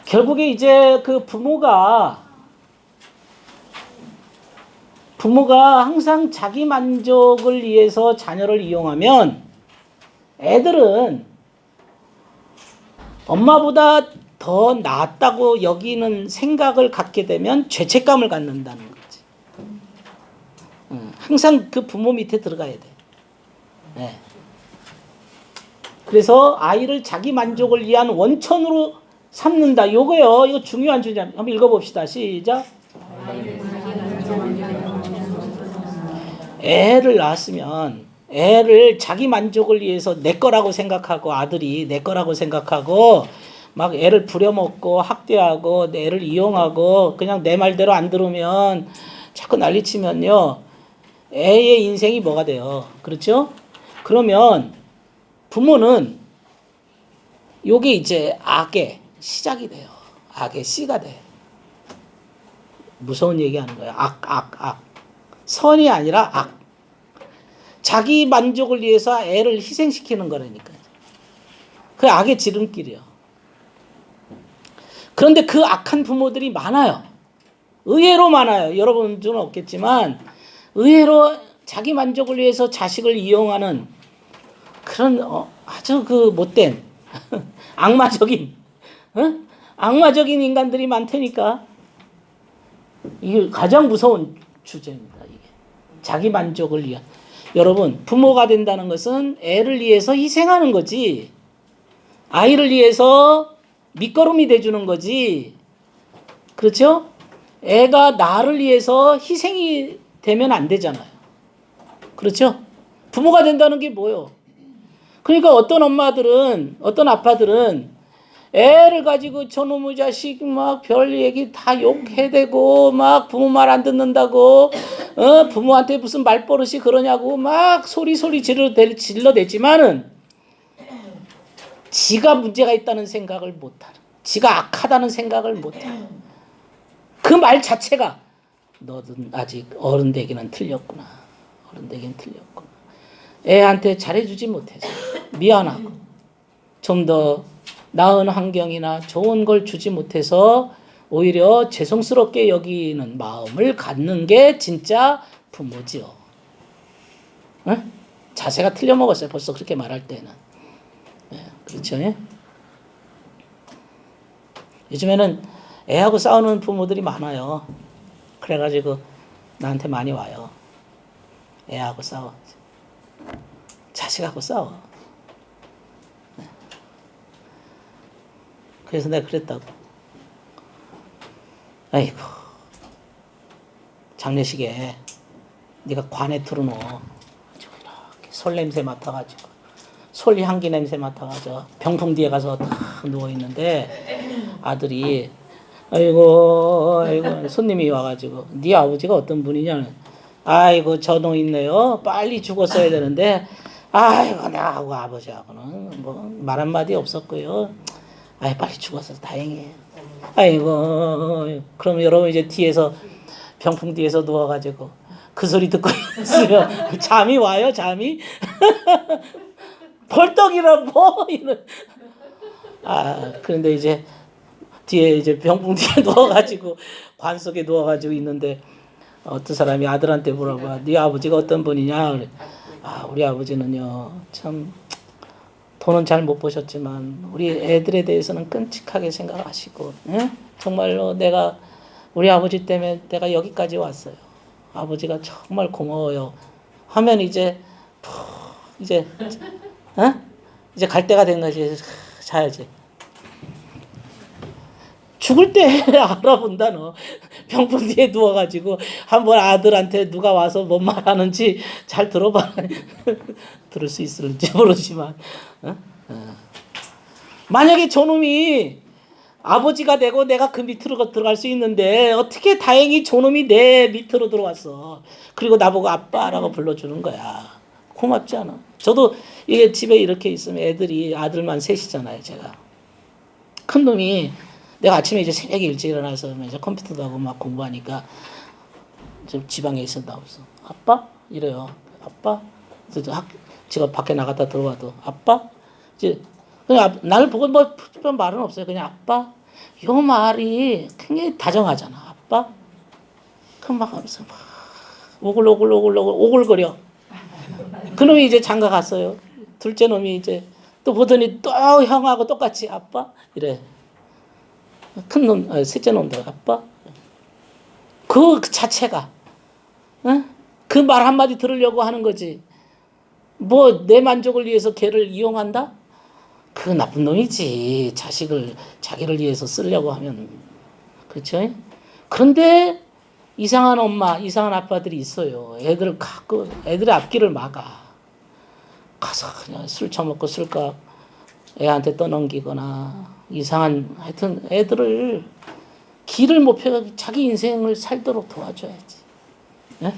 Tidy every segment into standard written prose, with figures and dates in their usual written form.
결국에 이제 그 부모가 항상 자기 만족을 위해서 자녀를 이용하면 애들은 엄마보다 더 낫다고 여기는 생각을 갖게 되면 죄책감을 갖는다는 거지. 항상 그 부모 밑에 들어가야 돼. 네. 그래서 아이를 자기 만족을 위한 원천으로 삼는다. 요거요. 이거 중요한 주제. 한번 읽어봅시다. 시작. 애를 낳았으면 애를 자기 만족을 위해서 내 거라고 생각하고, 아들이 내 거라고 생각하고 막 애를 부려먹고 학대하고 애를 이용하고 그냥 내 말대로 안 들으면 자꾸 난리치면요, 애의 인생이 뭐가 돼요? 그렇죠? 그러면 부모는 요게 이제 악의 시작이 돼요. 악의 씨가 돼. 무서운 얘기하는 거예요. 악. 선이 아니라 악. 자기 만족을 위해서 애를 희생시키는 거라니까요. 그 악의 지름길이요. 그런데 그 악한 부모들이 많아요. 의외로 많아요. 여러분들은 없겠지만 의외로 자기 만족을 위해서 자식을 이용하는 그런 아주 그 못된 악마적인 악마적인 인간들이 많다니까. 이게 가장 무서운 주제입니다. 이게 자기 만족을 위한. 여러분, 부모가 된다는 것은 애를 위해서 희생하는 거지, 아이를 위해서 밑거름이 돼주는 거지. 그렇죠? 애가 나를 위해서 희생이 되면 안 되잖아요. 그렇죠? 부모가 된다는 게 뭐예요? 그러니까 어떤 엄마들은, 어떤 아빠들은 애를 가지고 저놈의 자식 막 별 얘기 다 욕해대고 막 부모 말 안 듣는다고 부모한테 무슨 말버릇이 그러냐고 막 소리 질러대지만은 지가 문제가 있다는 생각을 못하는, 지가 악하다는 생각을 못하는 그 말 자체가 너는 아직 어른 되기는 틀렸구나. 어른 되기는 틀렸구나. 애한테 잘해주지 못해서 미안하고 좀 더 나은 환경이나 좋은 걸 주지 못해서 오히려 죄송스럽게 여기는 마음을 갖는 게 진짜 부모지요. 응? 자세가 틀려먹었어요. 벌써 그렇게 말할 때는. 네, 그렇죠? 요즘에는 애하고 싸우는 부모들이 많아요. 그래가지고 나한테 많이 와요. 애하고 싸워. 자식하고 싸워. 네. 그래서 내가 그랬다고. 아이고, 장례식에 네가 관에 틀어놓어. 이렇게 솔 냄새 맡아가지고, 솔 향기 냄새 맡아가지고 병풍 뒤에 가서 딱 누워 있는데 아들이 아이고 손님이 와가지고 네 아버지가 어떤 분이냐. 아이고 저놈 있네요. 빨리 죽었어야 되는데 아이고 나하고 아버지하고는 뭐 말 한마디 없었고요. 아이 빨리 죽어서 다행이에요. 아이고 그럼 여러분 이제 뒤에서 병풍 뒤에서 누워가지고 그 소리 듣고 있으면 잠이 와요. 잠이 벌떡이라 뭐 이런. 그런데 이제 뒤에 이제 병풍 뒤에 누워가지고 관 속에 누워가지고 있는데 어떤 사람이 아들한테 물어봐. 네 아버지가 어떤 분이냐? 그래. 우리 아버지는요 참 돈은 잘 못 버셨지만 우리 애들에 대해서는 끔찍하게 생각하시고, 예? 정말로 내가 우리 아버지 때문에 내가 여기까지 왔어요. 아버지가 정말 고마워요. 하면 이제 이제 이제 갈 때가 된 거지. 자야지. 죽을 때 알아본다 너. 병풍 뒤에 누워가지고 한번 아들한테 누가 와서 뭔 말하는지 잘 들어봐. 들을 수 있을지 모르지만 만약에 저놈이 아버지가 되고 내가 그 밑으로 들어갈 수 있는데 어떻게 다행히 저놈이 내 밑으로 들어왔어. 그리고 나보고 아빠라고 불러주는 거야. 고맙지 않아? 저도 이게 집에 이렇게 있으면 애들이 아들만 셋이잖아요. 제가 큰 놈이 내가 아침에 이제 새벽에 일찍 일어나서 이제 컴퓨터도 하고 막 공부하니까 좀 지방에 있었다고 해서 아빠? 이래요. 아빠? 제가 밖에 나갔다 들어와도 아빠? 이제 그냥 나를 보고 뭐 말은 없어요. 그냥 아빠? 요 말이 굉장히 다정하잖아. 아빠? 막 하면서 막 오글거려. 그놈이 이제 장가 갔어요. 둘째 놈이 이제 또 보더니 또 형하고 똑같이 아빠? 이래. 큰 놈, 셋째 놈도 아빠? 그 자체가, 어? 그 말 한마디 들으려고 하는 거지. 뭐 내 만족을 위해서 걔를 이용한다? 그 나쁜 놈이지. 자기를 위해서 쓰려고 하면. 그렇죠? 그런데 이상한 엄마, 이상한 아빠들이 있어요. 애들의 앞길을 막아. 가서 그냥 술 처먹고 술값 애한테 떠넘기거나 하여튼 애들을 길을 못 펴게 자기 인생을 살도록 도와줘야지. 네?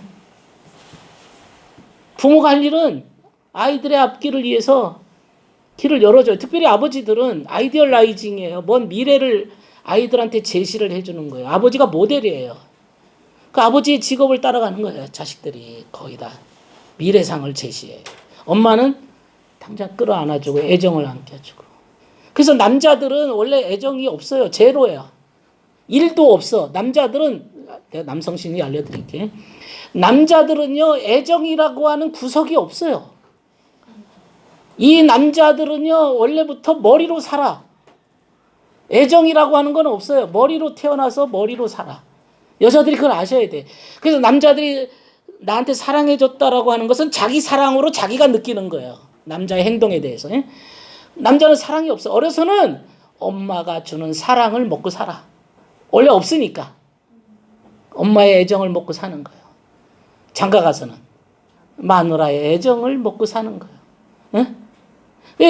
부모가 할 일은 아이들의 앞길을 위해서 길을 열어줘요. 특별히 아버지들은 아이디얼라이징이에요. 먼 미래를 아이들한테 제시를 해주는 거예요. 아버지가 모델이에요. 그 아버지의 직업을 따라가는 거예요. 자식들이 거의 다 미래상을 제시해요. 엄마는 당장 끌어안아주고 애정을 안겨주고. 그래서 남자들은 원래 애정이 없어요. 제로예요. 1도 없어. 남자들은 내가 남성심리 알려드릴게. 남자들은요 애정이라고 하는 구석이 없어요. 이 남자들은요 원래부터 머리로 살아. 애정이라고 하는 건 없어요. 머리로 태어나서 머리로 살아. 여자들이 그걸 아셔야 돼. 그래서 남자들이 나한테 사랑해줬다라고 하는 것은 자기 사랑으로 자기가 느끼는 거예요. 남자의 행동에 대해서. 남자는 사랑이 없어. 어려서는 엄마가 주는 사랑을 먹고 살아. 원래 없으니까. 엄마의 애정을 먹고 사는 거예요. 장가 가서는 마누라의 애정을 먹고 사는 거예요.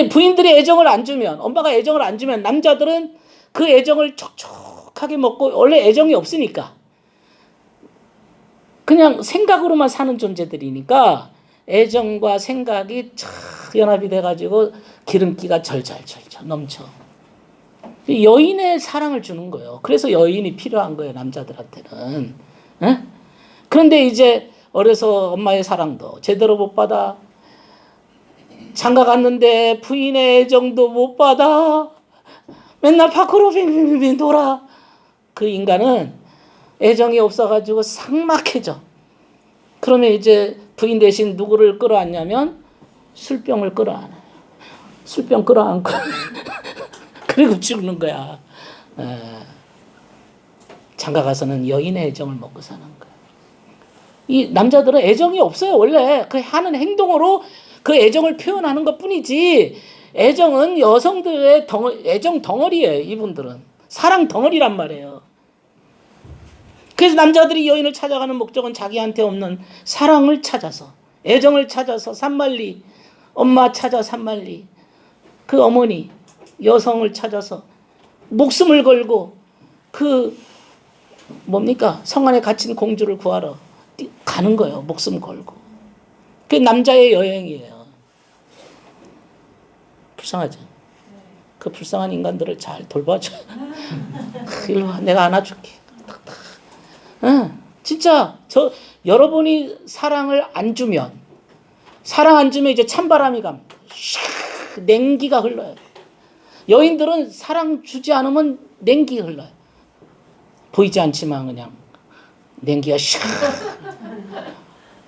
부인들이 애정을 안 주면, 엄마가 애정을 안 주면 남자들은 그 애정을 촉촉하게 먹고 원래 애정이 없으니까 그냥 생각으로만 사는 존재들이니까 애정과 생각이 착 연합이 돼가지고 기름기가 절절절절 넘쳐. 여인의 사랑을 주는 거예요. 그래서 여인이 필요한 거예요. 남자들한테는. 그런데 이제 어려서 엄마의 사랑도 제대로 못 받아. 장가 갔는데 부인의 애정도 못 받아. 맨날 밖으로 빙빙빙 돌아. 그 인간은 애정이 없어가지고 삭막해져. 그러면 이제 부인 대신 누구를 끌어안냐면 술병을 끌어안아요. 술병 끌어안고 그리고 죽는 거야. 장가 가서는 여인의 애정을 먹고 사는 거야. 이 남자들은 애정이 없어요. 원래 그 하는 행동으로 그 애정을 표현하는 것뿐이지. 애정은 여성들의 애정 덩어리예요. 이분들은 사랑 덩어리란 말이에요. 그래서 남자들이 여인을 찾아가는 목적은 자기한테 없는 사랑을 찾아서, 애정을 찾아서 산만리, 엄마 찾아 산만리, 그 어머니 여성을 찾아서 목숨을 걸고 그 뭡니까 성 안에 갇힌 공주를 구하러 가는 거예요. 목숨 걸고. 그게 남자의 여행이에요. 불쌍하죠. 그 불쌍한 인간들을 잘 돌봐줘. 일로 와, 내가 안아줄게. 진짜 여러분이 사랑을 안 주면, 사랑 안 주면 이제 찬바람이 갑니다. 냉기가 흘러요. 여인들은 사랑 주지 않으면 냉기가 흘러요. 보이지 않지만 그냥 냉기가 샥.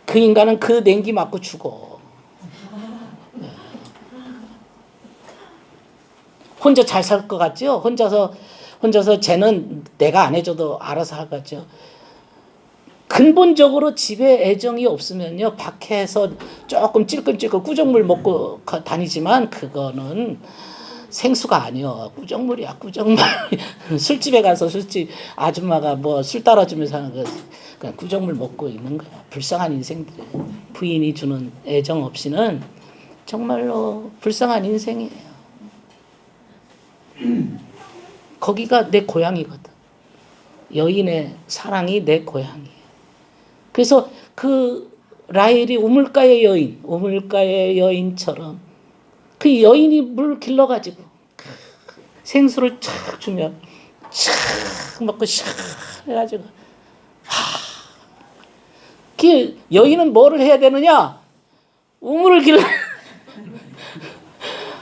그 인간은 그 냉기 맞고 죽어. 혼자 잘 살 것 같죠? 혼자서 쟤는 내가 안 해줘도 알아서 할 것 같죠? 근본적으로 집에 애정이 없으면요, 밖에서 조금 찔끔찔끔 꾸정물 먹고 다니지만 그거는 생수가 아니요. 꾸정물이야, 꾸정물. 술집에 가서 술집 아줌마가 뭐 술 따라주면서 하는 거 그냥 꾸정물 먹고 있는 거야. 불쌍한 인생들. 부인이 주는 애정 없이는 정말로 불쌍한 인생이에요. 거기가 내 고향이거든. 여인의 사랑이 내 고향이에요. 그래서 그 라헬이 우물가의 여인처럼 그 여인이 물 길러가지고 생수를 착 주면 착 먹고 샥 해가지고 그 여인은 뭐를 해야 되느냐? 우물을 길러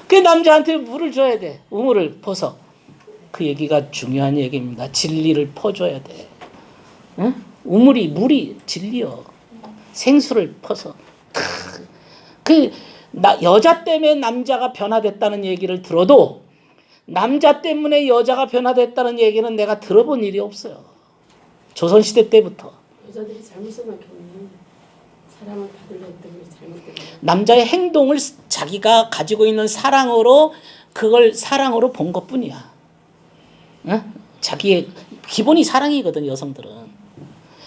그 남자한테 물을 줘야 돼. 우물을 벗어. 그 얘기가 중요한 얘기입니다. 진리를 퍼줘야 돼. 응? 우물이 물이 진리요. 생수를 퍼서 여자 때문에 남자가 변화됐다는 얘기를 들어도 남자 때문에 여자가 변화됐다는 얘기는 내가 들어본 일이 없어요. 조선시대 때부터. 여자들이 잘못 생각했네. 사랑을 받으려 했더니 잘못된 거야. 남자의 행동을 자기가 가지고 있는 사랑으로 그걸 사랑으로 본 것뿐이야. 응? 자기의 기본이 사랑이거든. 여성들은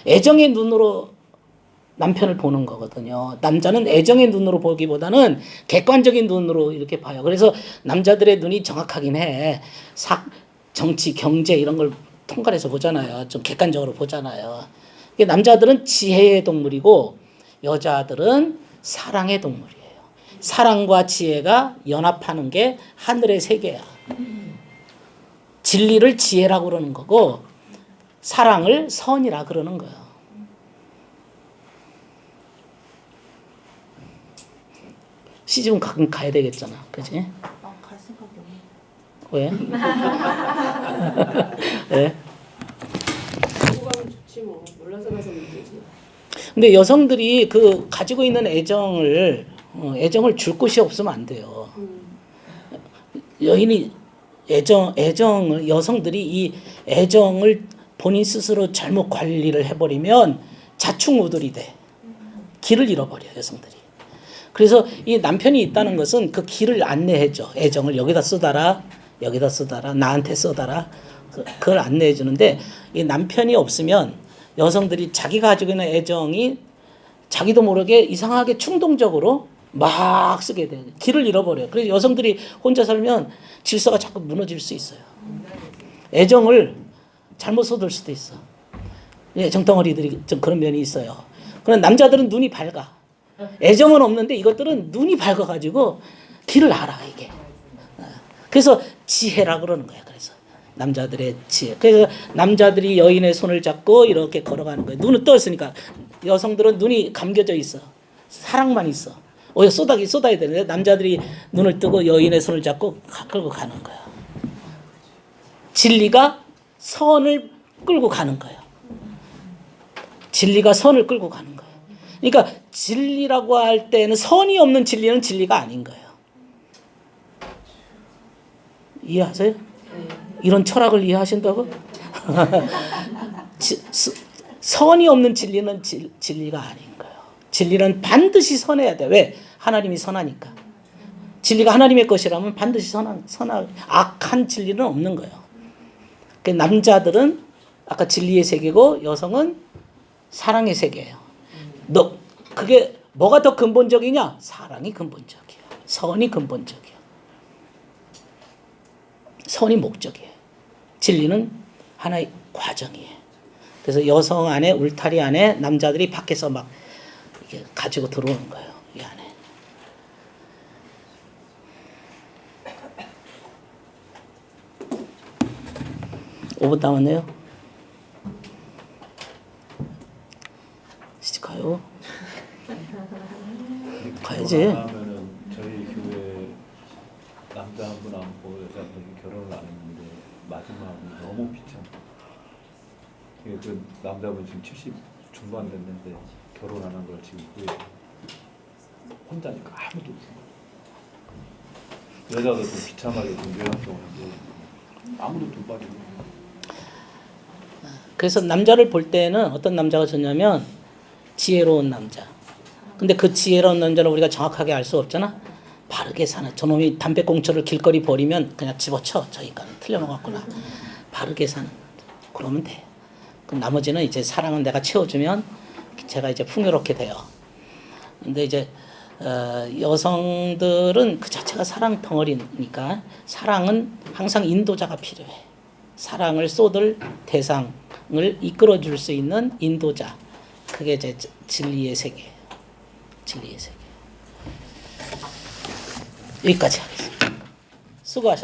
애정의 눈으로 남편을 보는 거거든요. 남자는 애정의 눈으로 보기보다는 객관적인 눈으로 이렇게 봐요. 그래서 남자들의 눈이 정확하긴 해. 정치, 경제 이런 걸 통괄해서 보잖아요. 좀 객관적으로 보잖아요. 남자들은 지혜의 동물이고 여자들은 사랑의 동물이에요. 사랑과 지혜가 연합하는 게 하늘의 세계야. 진리를 지혜라고 그러는 거고 사랑을 선이라 그러는 거예요. 시집은 가끔 가야 되겠잖아. 그치? 갈 생각이 없네. 왜? 왜? 보고 가면 좋지 뭐. 몰라서 가서 문제지. 근데 여성들이 그 가지고 있는 애정을 줄 곳이 없으면 안 돼요. 여인이 애정을 여성들이 이 애정을 본인 스스로 잘못 관리를 해버리면 자충우돌이 돼. 길을 잃어버려 여성들이. 그래서 이 남편이 있다는 것은 그 길을 안내해줘. 애정을 여기다 쏟아라, 여기다 쏟아라, 나한테 쏟아라. 그걸 안내해 주는데 이 남편이 없으면 여성들이 자기가 가지고 있는 애정이 자기도 모르게 이상하게 충동적으로 막 쓰게 돼. 길을 잃어버려요. 그래서 여성들이 혼자 살면 질서가 자꾸 무너질 수 있어요. 애정을 잘못 쏟을 수도 있어. 예, 정덩어리들이 좀 그런 면이 있어요. 그런 남자들은 눈이 밝아. 애정은 없는데 이것들은 눈이 밝아가지고 길을 알아 이게. 그래서 지혜라 그러는 거야. 그래서 남자들의 지혜. 그래서 남자들이 여인의 손을 잡고 이렇게 걸어가는 거예요. 눈은 떴으니까. 여성들은 눈이 감겨져 있어. 사랑만 있어. 쏟아야 되는데 남자들이 눈을 뜨고 여인의 손을 잡고 끌고 가는 거야. 진리가 선을 끌고 가는 거예요. 진리가 선을 끌고 가는 거예요. 그러니까 진리라고 할 때는 선이 없는 진리는 진리가 아닌 거예요. 이해하세요? 이런 철학을 이해하신다고? 선이 없는 진리는 진리가 아닌 거예요. 진리는 반드시 선해야 돼. 왜? 하나님이 선하니까. 진리가 하나님의 것이라면 반드시 선한 악한 진리는 없는 거예요. 남자들은 아까 진리의 세계고 여성은 사랑의 세계예요. 그게 뭐가 더 근본적이냐? 사랑이 근본적이야. 선이 근본적이야. 선이 목적이에요. 진리는 하나의 과정이에요. 그래서 여성 안에 울타리 안에 남자들이 밖에서 막 이렇게 가지고 들어오는 거예요. 이 안에. (5분) 남았네요. 시집 가요. 가야지. 하면은 저희 교회 남자 한 분 안고 여자 한 분이 결혼을 안 했는데 마지막은 너무 비참. 그 남자분 지금 70 중반 됐는데 결혼 안 한 걸 지금 후회. 혼자니까 아무도 없어. 여자도 좀 비참하게 좀 요양병을 하고 아무도 돈 빠지고. 그래서 남자를 볼 때는 어떤 남자가 좋냐면 지혜로운 남자. 근데 그 지혜로운 남자를 우리가 정확하게 알 수 없잖아. 바르게 사는 저놈이 담배꽁초를 길거리 버리면 그냥 집어쳐. 저 인간은 틀려먹었구나. 바르게 사는 그러면 돼. 그럼 나머지는 이제 사랑은 내가 채워주면 제가 이제 풍요롭게 돼요. 근데 이제 여성들은 그 자체가 사랑 덩어리니까 사랑은 항상 인도자가 필요해. 사랑을 쏟을 대상을 이끌어줄 수 있는 인도자. 그게 이제 진리의 세계예요. 진리의 세계. 여기까지 하겠습니다. 수고하셨습니다.